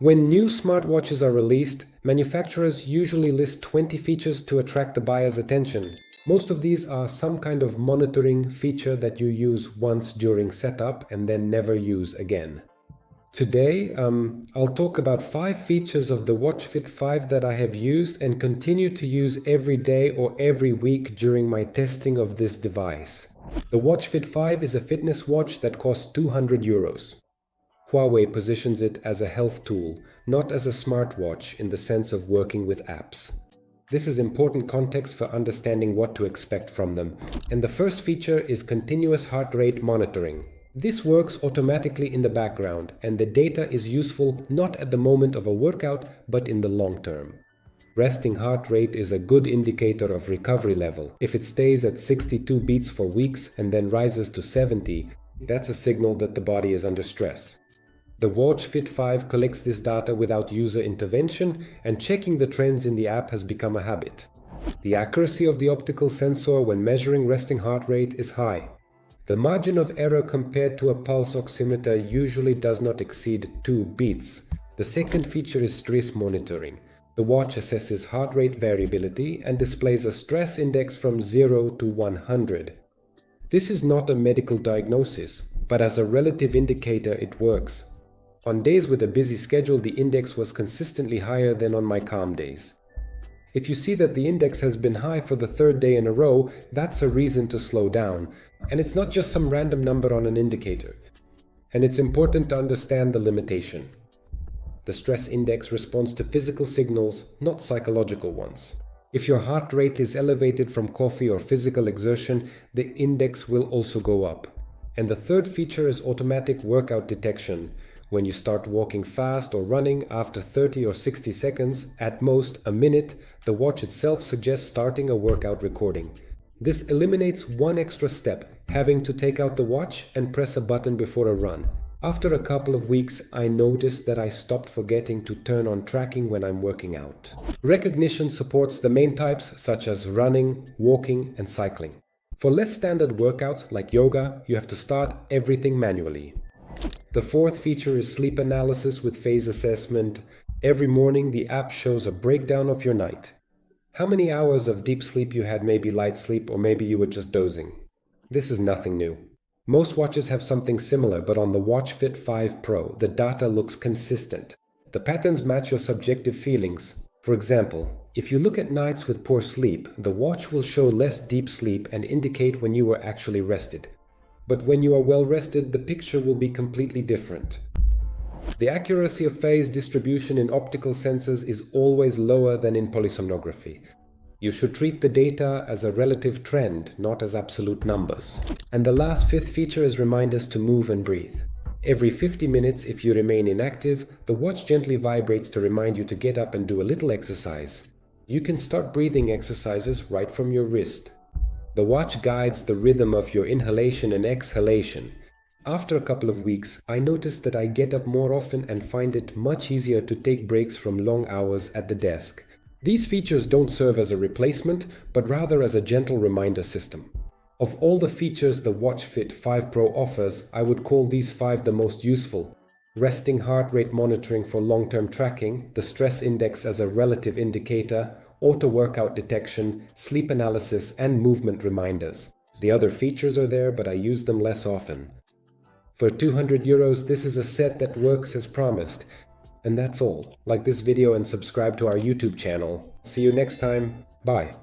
When new smartwatches are released, manufacturers usually list 20 features to attract the buyer's attention. Most of these are some kind of monitoring feature that you use once during setup and then never use again. Today, I'll talk about 5 features of the Watch Fit 5 that I have used and continue to use every day or every week during my testing of this device. The Watch Fit 5 is a fitness watch that costs €200. Huawei positions it as a health tool, not as a smartwatch in the sense of working with apps. This is important context for understanding what to expect from them. And the first feature is continuous heart rate monitoring. This works automatically in the background, and the data is useful not at the moment of a workout, but in the long term. Resting heart rate is a good indicator of recovery level. If it stays at 62 beats for weeks and then rises to 70, that's a signal that the body is under stress. The Watch Fit 5 collects this data without user intervention, and checking the trends in the app has become a habit. The accuracy of the optical sensor when measuring resting heart rate is high. The margin of error compared to a pulse oximeter usually does not exceed 2 beats. The second feature is stress monitoring. The watch assesses heart rate variability and displays a stress index from 0 to 100. This is not a medical diagnosis, but as a relative indicator it works. On days with a busy schedule, the index was consistently higher than on my calm days. If you see that the index has been high for the 3rd day in a row, that's a reason to slow down. And it's not just some random number on an indicator. And it's important to understand the limitation. The stress index responds to physical signals, not psychological ones. If your heart rate is elevated from coffee or physical exertion, the index will also go up. And the third feature is automatic workout detection. When you start walking fast or running, after 30 or 60 seconds, at most a minute, the watch itself suggests starting a workout recording. This eliminates one extra step, having to take out the watch and press a button before a run. After a couple of weeks, I noticed that I stopped forgetting to turn on tracking when I'm working out. Recognition supports the main types such as running, walking, and cycling. For less standard workouts like yoga, you have to start everything manually. The fourth feature is sleep analysis with phase assessment. Every morning the app shows a breakdown of your night. How many hours of deep sleep you had, maybe light sleep, or maybe you were just dozing. This is nothing new. Most watches have something similar, but on the Watch Fit 5 Pro, the data looks consistent. The patterns match your subjective feelings. For example, if you look at nights with poor sleep, the watch will show less deep sleep and indicate when you were actually rested. But when you are well rested, the picture will be completely different. The accuracy of phase distribution in optical sensors is always lower than in polysomnography. You should treat the data as a relative trend, not as absolute numbers. And the last fifth feature is reminders to move and breathe. Every 50 minutes, if you remain inactive, the watch gently vibrates to remind you to get up and do a little exercise. You can start breathing exercises right from your wrist. The watch guides the rhythm of your inhalation and exhalation. After a couple of weeks, I noticed that I get up more often and find it much easier to take breaks from long hours at the desk. These features don't serve as a replacement, but rather as a gentle reminder system. Of all the features the Watch Fit 5 Pro offers, I would call these 5 the most useful. Resting heart rate monitoring for long-term tracking, the stress index as a relative indicator, auto workout detection, sleep analysis, and movement reminders. The other features are there, but I use them less often. For €200, this is a set that works as promised. And that's all. Like this video and subscribe to our YouTube channel. See you next time. Bye.